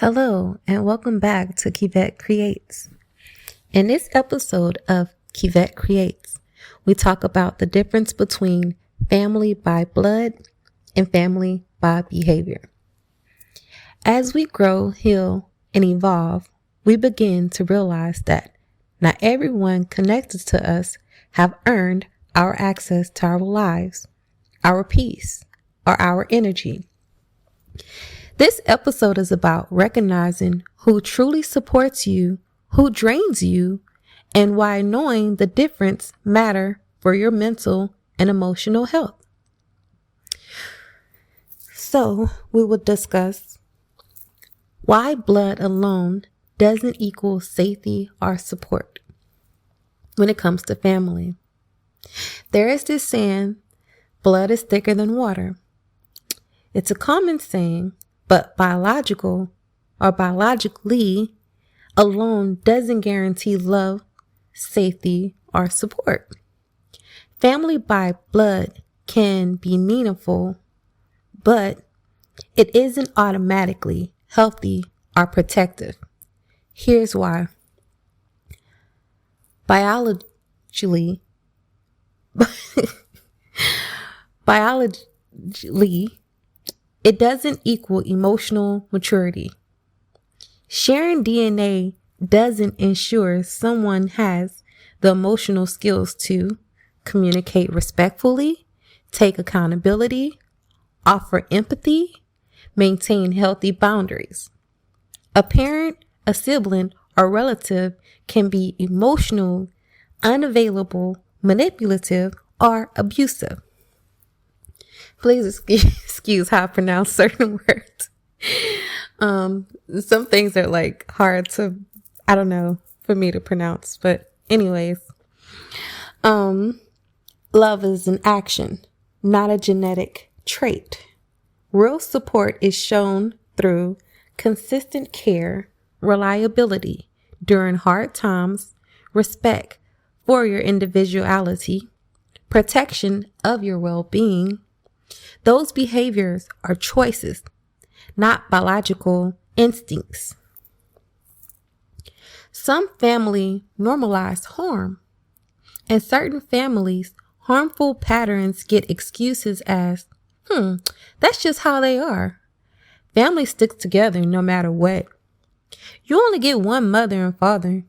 Hello, and welcome back to Keivette Creates. In this episode of Keivette Creates, we talk about the difference between family by blood and family by behavior. As we grow, heal, and evolve, we begin to realize that not everyone connected to us have earned our access to our lives, our peace, or our energy. This episode is about recognizing who truly supports you, who drains you, and why knowing the difference matter for your mental and emotional health. So we will discuss why blood alone doesn't equal safety or support when it comes to family. There is this saying, blood is thicker than water. It's a common saying, but biologically alone doesn't guarantee love, safety, or support. Family by blood can be meaningful, but it isn't automatically healthy or protective. Here's why. Biologically, it doesn't equal emotional maturity. Sharing DNA doesn't ensure someone has the emotional skills to communicate respectfully, take accountability, offer empathy, maintain healthy boundaries. A parent, a sibling, or relative can be emotional, unavailable, manipulative, or abusive. Please excuse how I pronounce certain words. Some things are hard to, for me to pronounce. But anyways, love is an action, not a genetic trait. Real support is shown through consistent care, reliability during hard times, respect for your individuality, protection of your well-being. Those behaviors are choices, not biological instincts. Some family normalize harm. In certain families, harmful patterns get excuses as, that's just how they are. Families stick together no matter what. You only get one mother and father.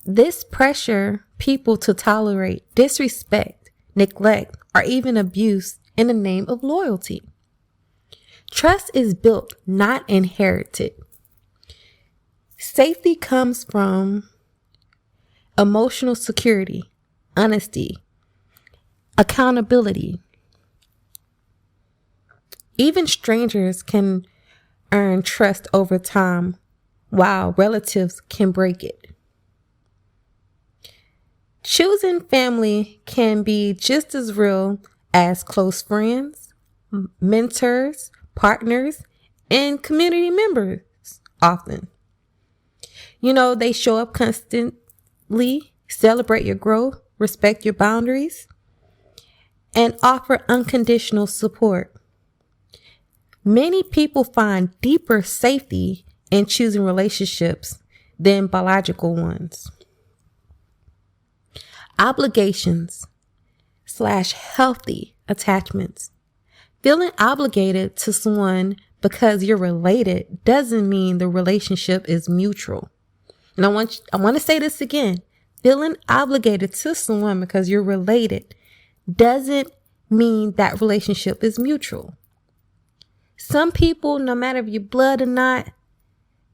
This pressure people to tolerate disrespect, neglect, or even abuse in the name of loyalty. Trust is built, not inherited. Safety comes from emotional security, honesty, accountability. Even strangers can earn trust over time, while relatives can break it. Choosing family can be just as real as close friends, mentors, partners, and community members often. They show up constantly, celebrate your growth, respect your boundaries, and offer unconditional support. Many people find deeper safety in choosing relationships than biological ones. Obligations / healthy attachments. Feeling obligated to someone because you're related doesn't mean the relationship is mutual. And I want to say this again. Feeling obligated to someone because you're related doesn't mean that relationship is mutual. Some people, no matter if you're blood or not,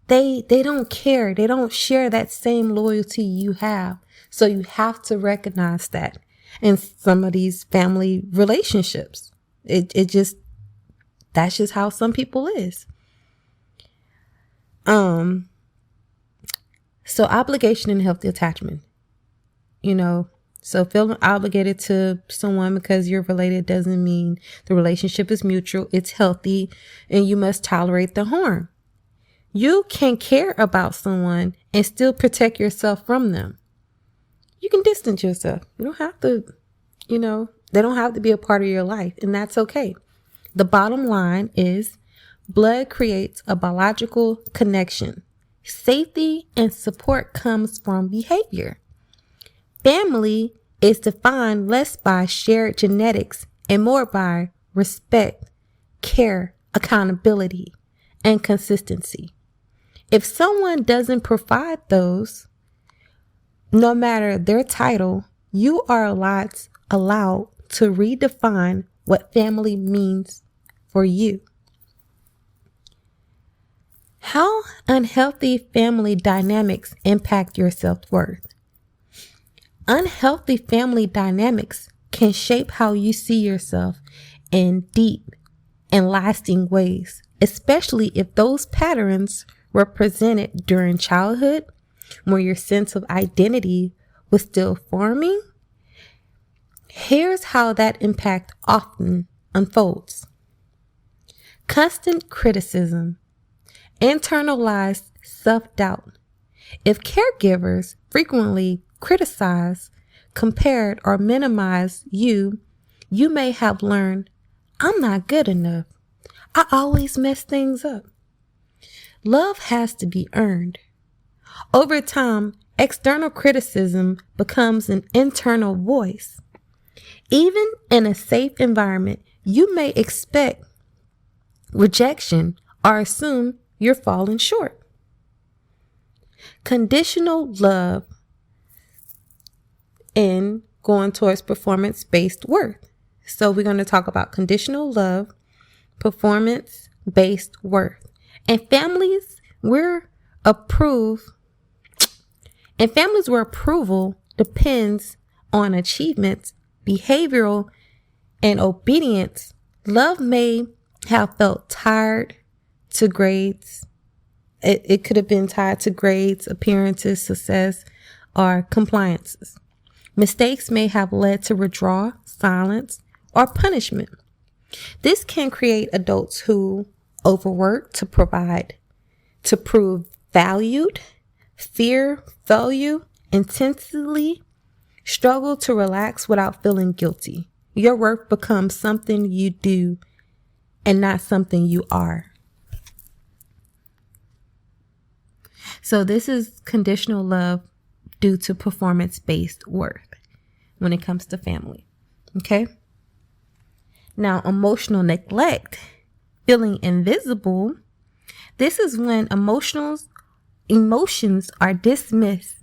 they don't care. They don't share that same loyalty you have. So you have to recognize that in some of these family relationships. That's just how some people is. So obligation and healthy attachment, so feeling obligated to someone because you're related doesn't mean the relationship is mutual. It's healthy and you must tolerate the harm. You can care about someone and still protect yourself from them. You can distance yourself. You don't have to, they don't have to be a part of your life, and that's okay. The bottom line is Blood creates a biological connection. Safety and support comes from behavior. Family is defined less by shared genetics and more by respect, care, accountability, and consistency. If someone doesn't provide those, no matter their title, you are allowed to redefine what family means for you. How unhealthy family dynamics impact your self-worth? Unhealthy family dynamics can shape how you see yourself in deep and lasting ways, especially if those patterns were presented during childhood, when your sense of identity was still forming. Here's how that impact often unfolds. Constant criticism, internalized self-doubt. If caregivers frequently criticize, compared, or minimize you, you may have learned, I'm not good enough. I always mess things up. Love has to be earned. Over time, external criticism becomes an internal voice. Even in a safe environment, you may expect rejection or assume you're falling short. Conditional love and going towards performance-based worth. So we're going to talk about conditional love, performance-based worth. And families where approval depends on achievements, behavioral, and obedience, love may have felt tied to grades. It could have been tied to grades, appearances, success, or compliances. Mistakes may have led to withdrawal, silence, or punishment. This can create adults who overwork to prove valued, fear failure intensely, struggle to relax without feeling guilty. Your work becomes something you do and not something you are. So this is conditional love due to performance-based worth when it comes to family. Okay? Now, emotional neglect, feeling invisible. This is when emotions are dismissed.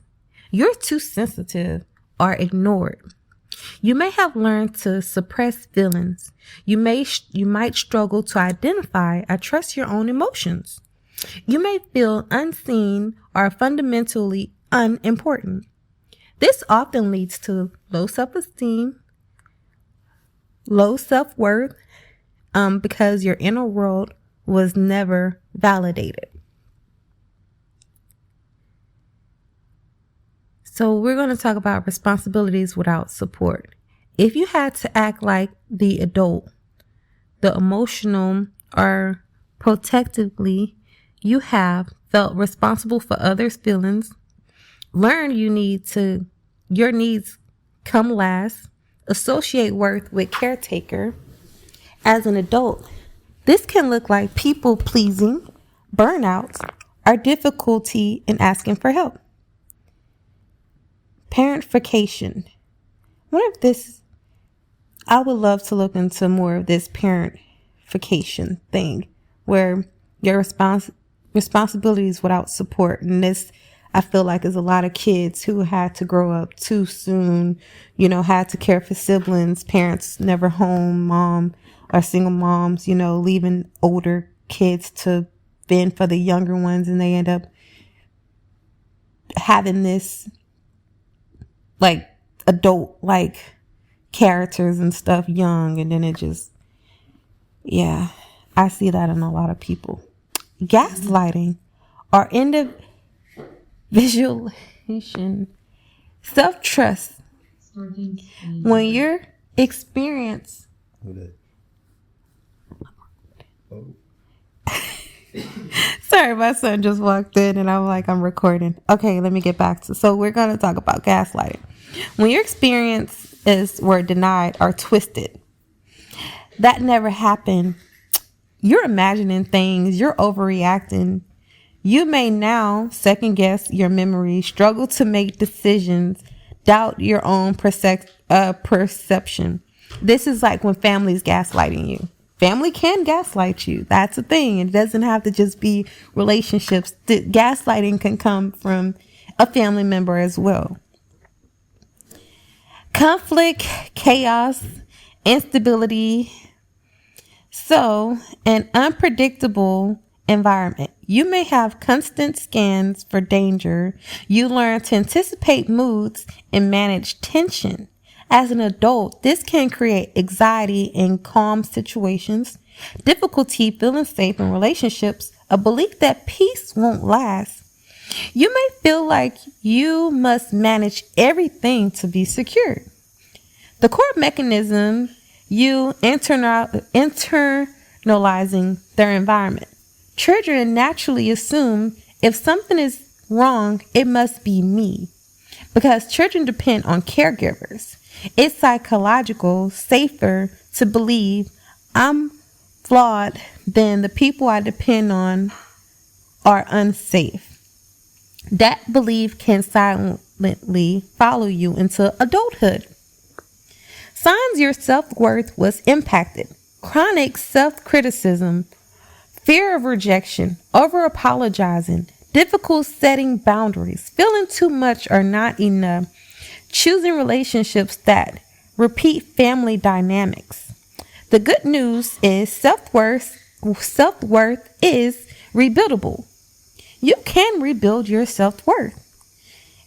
You're too sensitive or ignored. You may have learned to suppress feelings. You might struggle to identify or trust your own emotions. You may feel unseen or fundamentally unimportant. This often leads to low self-esteem, low self-worth, because your inner world was never validated. So we're going to talk about responsibilities without support. If you had to act like the adult, the emotional or protectively you have felt responsible for others' feelings, learn your needs come last, associate worth with caretaker. As an adult, this can look like people pleasing, burnouts, or difficulty in asking for help. Parentification. I would love to look into more of this parentification thing where your responsibilities without support. And this, I feel like, is a lot of kids who had to grow up too soon, had to care for siblings, parents never home, mom or single moms, leaving older kids to fend for the younger ones. And they end up having this adult characters and stuff young. And then it just, I see that in a lot of people. Gaslighting or individualization, self-trust. When your experience sorry, my son just walked in and I'm recording. Okay, let me get back to, so we're going to talk about gaslighting. When your experiences were denied or twisted, that never happened. You're imagining things, you're overreacting. You may now second guess your memory, struggle to make decisions, doubt your own perception. This is like when family's gaslighting you. Family can gaslight you. That's a thing. It doesn't have to just be relationships. The gaslighting can come from a family member as well. Conflict, chaos, instability. So, an unpredictable environment. You may have constant scans for danger. You learn to anticipate moods and manage tension. As an adult, this can create anxiety in calm situations, difficulty feeling safe in relationships, a belief that peace won't last. You may feel like you must manage everything to be secure. The core mechanism, you internalizing their environment. Children naturally assume if something is wrong, it must be me, because children depend on caregivers. It's psychological, safer to believe I'm flawed than the people I depend on are unsafe. That belief can silently follow you into adulthood. Signs your self-worth was impacted. Chronic self-criticism, fear of rejection, over-apologizing, difficult setting boundaries, feeling too much or not enough, choosing relationships that repeat family dynamics. The good news is self-worth is rebuildable. You can rebuild your self-worth.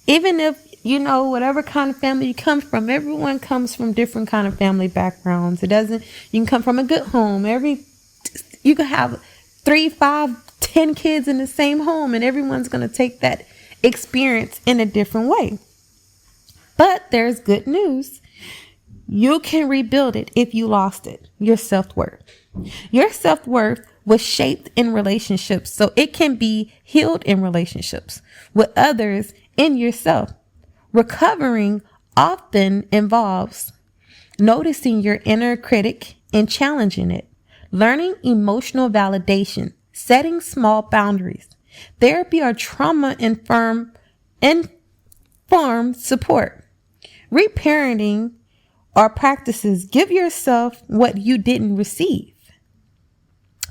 Even if, whatever kind of family you come from, everyone comes from different kind of family backgrounds. You can come from a good home. You can have 3, 5, 10 kids in the same home, and everyone's going to take that experience in a different way. But there's good news. You can rebuild it if you lost it, your self-worth. Your self-worth was shaped in relationships, so it can be healed in relationships with others and yourself. Recovering often involves noticing your inner critic and challenging it, learning emotional validation, setting small boundaries. Therapy or trauma-informed support. Reparenting or practices give yourself what you didn't receive.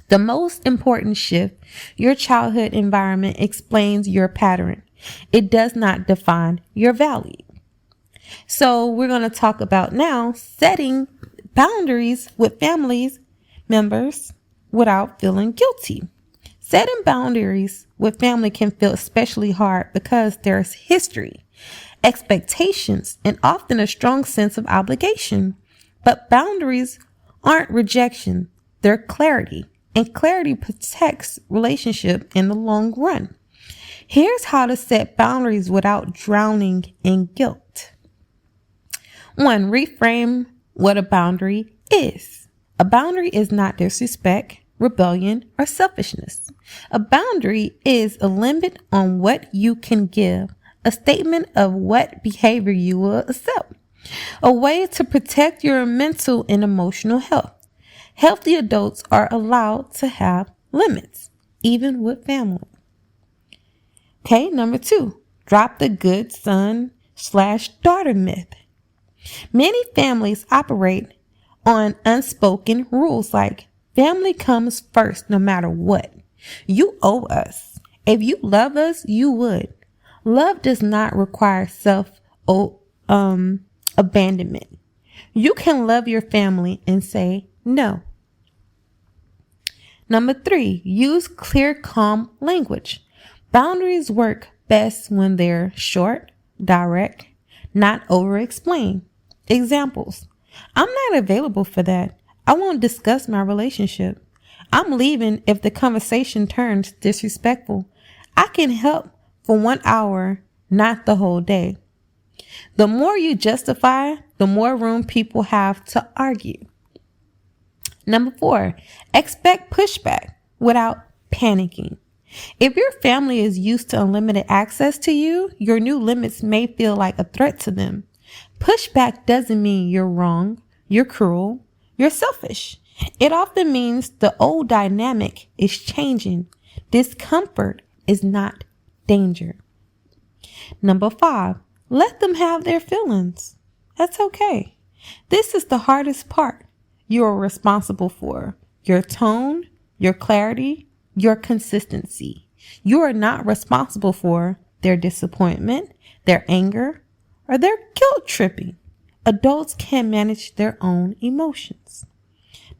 The most important shift, your childhood environment explains your pattern. It does not define your value. So we're going to talk about now setting boundaries with family members without feeling guilty. Setting boundaries with family can feel especially hard because there's history, expectations, and often a strong sense of obligation. But boundaries aren't rejection, they're clarity. And clarity protects relationship in the long run. Here's how to set boundaries without drowning in guilt. 1. Reframe what a boundary is. A boundary is not disrespect, rebellion, or selfishness. A boundary is a limit on what you can give, a statement of what behavior you will accept, a way to protect your mental and emotional health. Healthy adults are allowed to have limits, even with family. Okay, number 2, drop the good son/daughter myth. Many families operate on unspoken rules like family comes first no matter what. You owe us. If you love us, you would. Love does not require abandonment. You can love your family and say no. Number 3, use clear, calm language. Boundaries work best when they're short, direct, not over-explained. Examples: I'm not available for that. I won't discuss my relationship. I'm leaving if the conversation turns disrespectful. I can help for 1 hour, not the whole day. The more you justify, the more room people have to argue. Number 4, expect pushback without panicking. If your family is used to unlimited access to you, your new limits may feel like a threat to them. Pushback doesn't mean you're wrong, you're cruel, you're selfish. It often means the old dynamic is changing. Discomfort is not danger. Number 5, let them have their feelings. That's okay. This is the hardest part. You are responsible for your tone, your clarity, your consistency. You are not responsible for their disappointment, their anger, or their guilt tripping. Adults can manage their own emotions.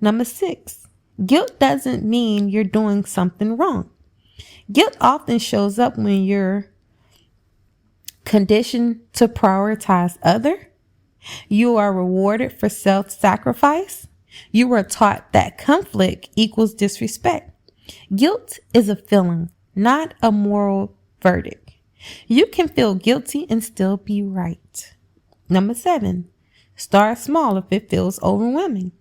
Number 6, guilt doesn't mean you're doing something wrong. Guilt often shows up when you're conditioned to prioritize other. You are rewarded for self-sacrifice. You were taught that conflict equals disrespect. Guilt is a feeling, not a moral verdict. You can feel guilty and still be right. Number 7, start small if it feels overwhelming.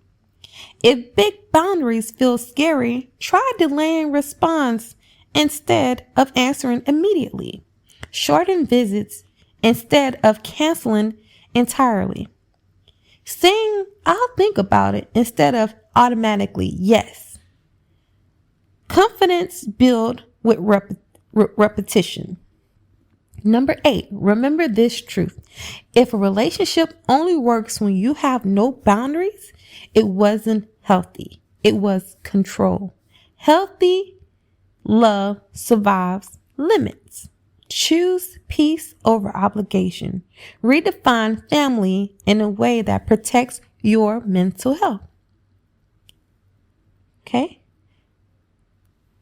If big boundaries feel scary, try delaying response instead of answering immediately. Shorten visits instead of canceling entirely. Saying, I'll think about it instead of automatically yes. Confidence built with repetition. Number 8, remember this truth. If a relationship only works when you have no boundaries, it wasn't healthy. It was control. Healthy love survives limits. Choose peace over obligation. Redefine family in a way that protects your mental health. Okay?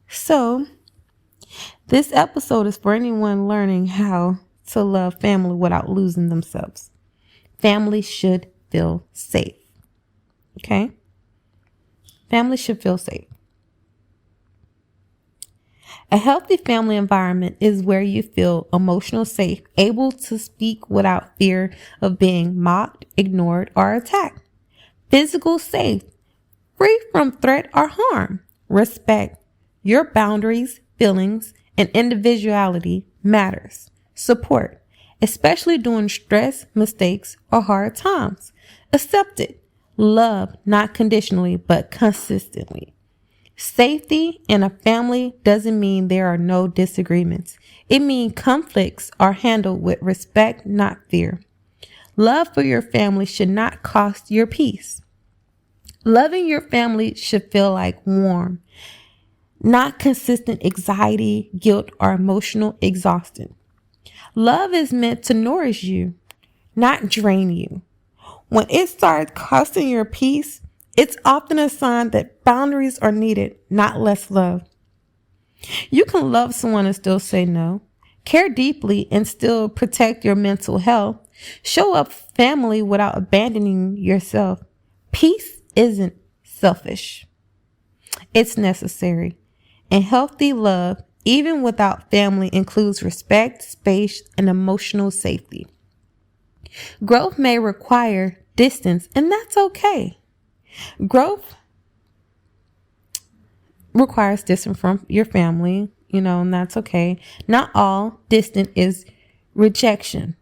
So, this episode is for anyone learning how to love family without losing themselves. Family should feel safe. Okay? Family should feel safe. A healthy family environment is where you feel emotional safe, able to speak without fear of being mocked, ignored, or attacked. Physical safe, free from threat or harm. Respect. Your boundaries, feelings, and individuality matters. Support, especially during stress, mistakes, or hard times. Accept it. Love, not conditionally, but consistently. Safety in a family doesn't mean there are no disagreements. It means conflicts are handled with respect, not fear. Love for your family should not cost your peace. Loving your family should feel like warm, not consistent anxiety, guilt, or emotional exhaustion. Love is meant to nourish you, not drain you. When it starts costing your peace, it's often a sign that boundaries are needed, not less love. You can love someone and still say no, care deeply and still protect your mental health, show up family without abandoning yourself. Peace isn't selfish. It's necessary. And healthy love, even without family, includes respect, space, and emotional safety. Growth may require distance, and that's okay. Growth requires distance from your family, and that's okay. Not all distance is rejection.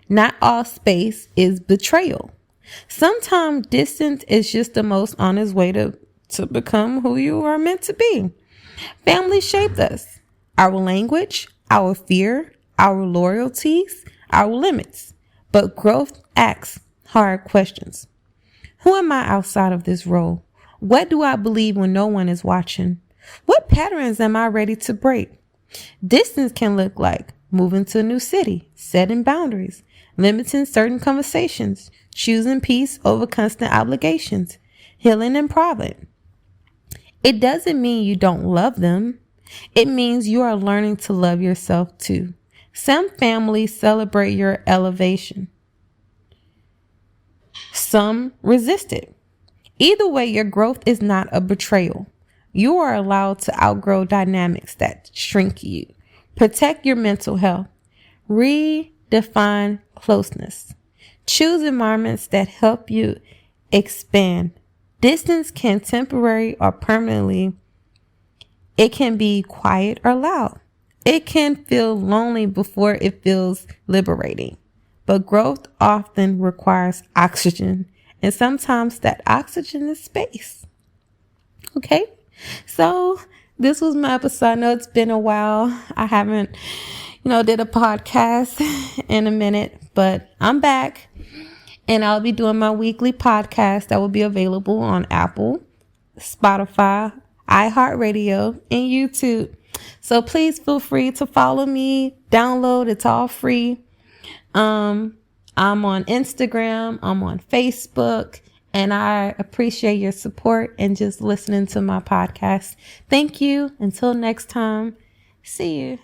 Not all space is betrayal. Sometimes distance is just the most honest way to become who you are meant to be. Family shaped us. Our language, our fear, our loyalties, our limits. But growth asks hard questions. Who am I outside of this role? What do I believe when no one is watching? What patterns am I ready to break? Distance can look like moving to a new city, setting boundaries, limiting certain conversations, choosing peace over constant obligations, healing in private. It doesn't mean you don't love them. It means you are learning to love yourself too. Some families celebrate your elevation. Some resist it. Either way, your growth is not a betrayal. You are allowed to outgrow dynamics that shrink you. Protect your mental health. Redefine closeness. Choose environments that help you expand. Distance can temporary or permanently. It can be quiet or loud. It can feel lonely before it feels liberating. But growth often requires oxygen, And sometimes that oxygen is space. Okay. So this was my episode. I know it's been a while. I haven't, did a podcast in a minute, but I'm back and I'll be doing my weekly podcast that will be available on Apple, Spotify, iHeartRadio, and YouTube. So please feel free to follow me, download. It's all free. I'm on Instagram. I'm on Facebook. And I appreciate your support and just listening to my podcast. Thank you. Until next time. See you.